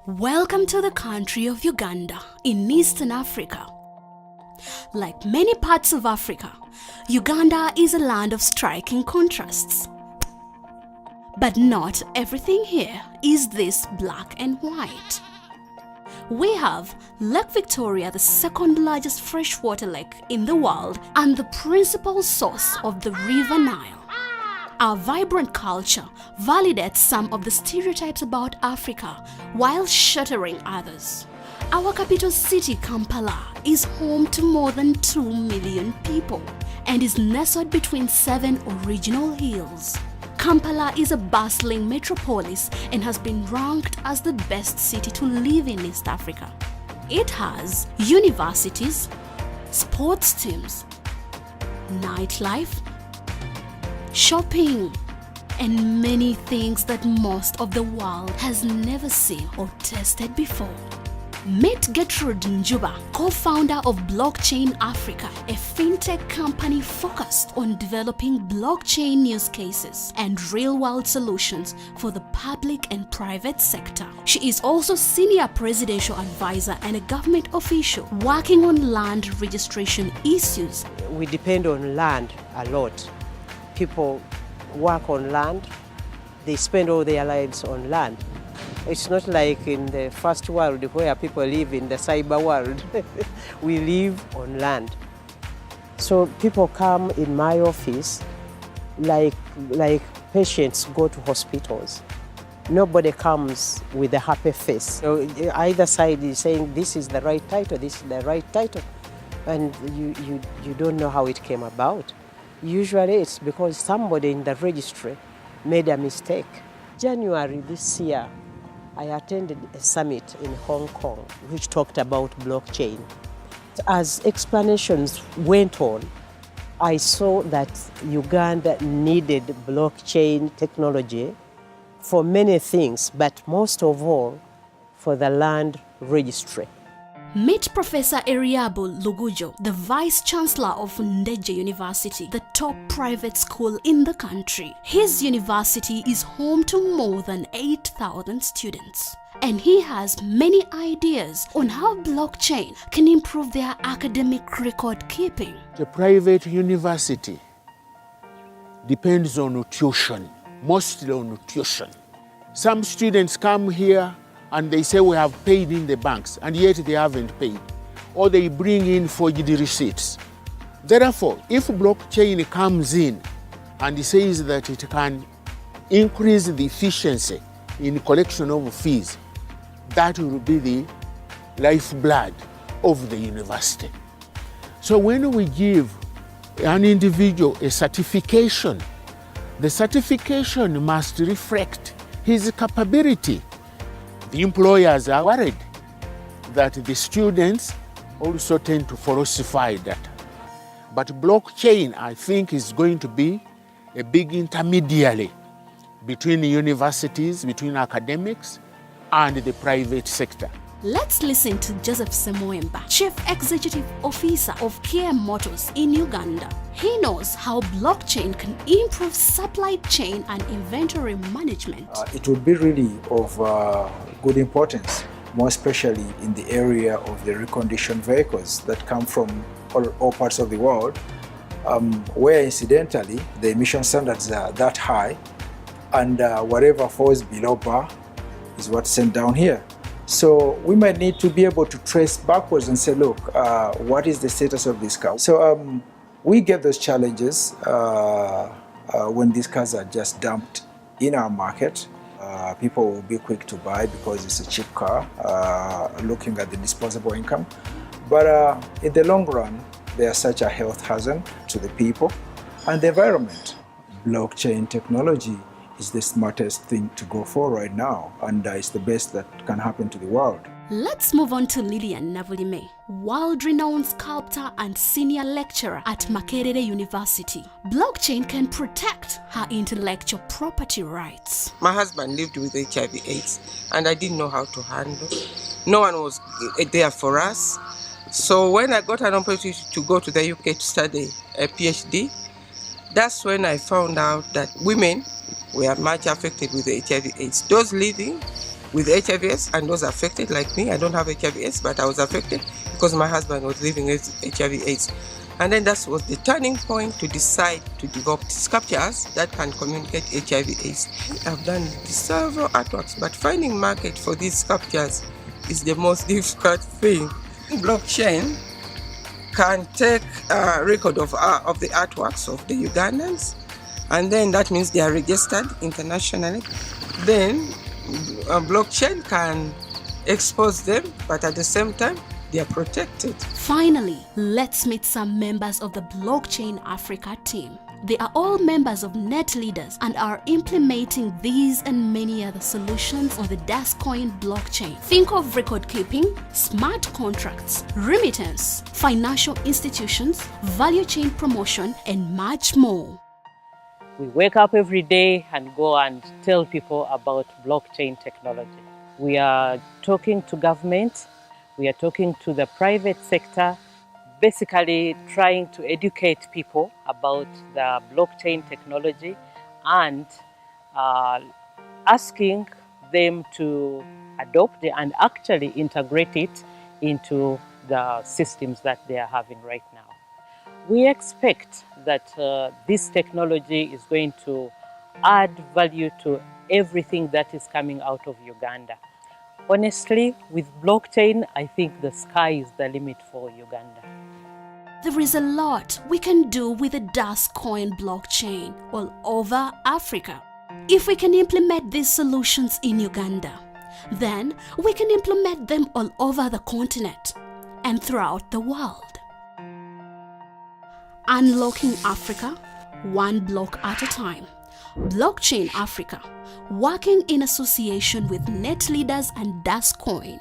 Welcome to the country of Uganda in Eastern Africa. Like many parts of Africa, Uganda is a land of striking contrasts. But not everything here is this black and white. We have Lake Victoria, the second largest freshwater lake in the world and the principal source of the River Nile. Our vibrant culture validates some of the stereotypes about Africa while shattering others. Our capital city, Kampala, is home to more than 2 million people and is nestled between 7 original hills. Kampala is a bustling metropolis and has been ranked as the best city to live in East Africa. It has universities, sports teams, nightlife, shopping, and many things that most of the world has never seen or tasted before. Meet Gertrude Njuba, co-founder of Blockchain Africa, a fintech company focused on developing blockchain use cases and real-world solutions for the public and private sector. She is also senior presidential advisor and a government official working on land registration issues. We depend on land a lot. People work on land, they spend all their lives on land. It's not like in the first world where people live in the cyber world. We live on land. So people come in my office like patients go to hospitals. Nobody comes with a happy face. So either side is saying this is the right title, this is the right title, and you don't know how it came about. Usually it's because somebody in the registry made a mistake. January this year, I attended a summit in Hong Kong which talked about blockchain. As explanations went on, I saw that Uganda needed blockchain technology for many things, but most of all for the land registry. Meet Professor Eriabu Lugujo, the Vice Chancellor of Ndeje University, the top private school in the country. His university is home to more than 8,000 students. And he has many ideas on how blockchain can improve their academic record keeping. The private university depends on tuition, mostly on tuition. Some students come here and they say we have paid in the banks, and yet they haven't paid. Or they bring in forged receipts. Therefore, if blockchain comes in and says that it can increase the efficiency in collection of fees, that will be the lifeblood of the university. So when we give an individual a certification, the certification must reflect his capability. The employers are worried that the students also tend to falsify data. But blockchain, I think, is going to be a big intermediary between universities, between academics, and the private sector. Let's listen to Joseph Semoemba, Chief Executive Officer of Kia Motors in Uganda. He knows how blockchain can improve supply chain and inventory management. It would be really of good importance, more especially in the area of the reconditioned vehicles that come from all parts of the world, where incidentally the emission standards are that high, and whatever falls below bar is what's sent down here. So we might need to be able to trace backwards and say, look, what is the status of this car? So we get those challenges when these cars are just dumped in our market. People will be quick to buy because it's a cheap car, looking at the disposable income. But in the long run, they are such a health hazard to the people and the environment. Blockchain technology is the smartest thing to go for right now, and it's the best that can happen to the world. Let's move on to Lillian Navulime, world-renowned sculptor and senior lecturer at Makerere University. Blockchain can protect her intellectual property rights. My husband lived with HIV/AIDS, and I didn't know how to handle. No one was there for us. So when I got an opportunity to go to the UK to study a PhD, that's when I found out that women were much affected with HIV/AIDS. Those living with HIV/AIDS, and those affected like me. I don't have HIV/AIDS, but I was affected because my husband was living with HIV/AIDS. And then that was the turning point to decide to develop sculptures that can communicate HIV/AIDS. I've done several artworks, but finding market for these sculptures is the most difficult thing. Blockchain can take a record of the artworks of the Ugandans, and then that means they are registered internationally. Then blockchain can expose them, but at the same time, they are protected. Finally, let's meet some members of the Blockchain Africa team. They are all members of Net Leaders and are implementing these and many other solutions on the Dascoin blockchain. Think of record keeping, smart contracts, remittance, financial institutions, value chain promotion, and much more. We wake up every day and go and tell people about blockchain technology. We are talking to government, we are talking to the private sector, basically trying to educate people about the blockchain technology and asking them to adopt it and actually integrate it into the systems that they are having right now. We expect that this technology is going to add value to everything that is coming out of Uganda. Honestly, with blockchain, I think the sky is the limit for Uganda. There is a lot we can do with the Dascoin blockchain all over Africa. If we can implement these solutions in Uganda, then we can implement them all over the continent and throughout the world. Unlocking Africa, one block at a time. Blockchain Africa, working in association with Net Leaders and Dascoin.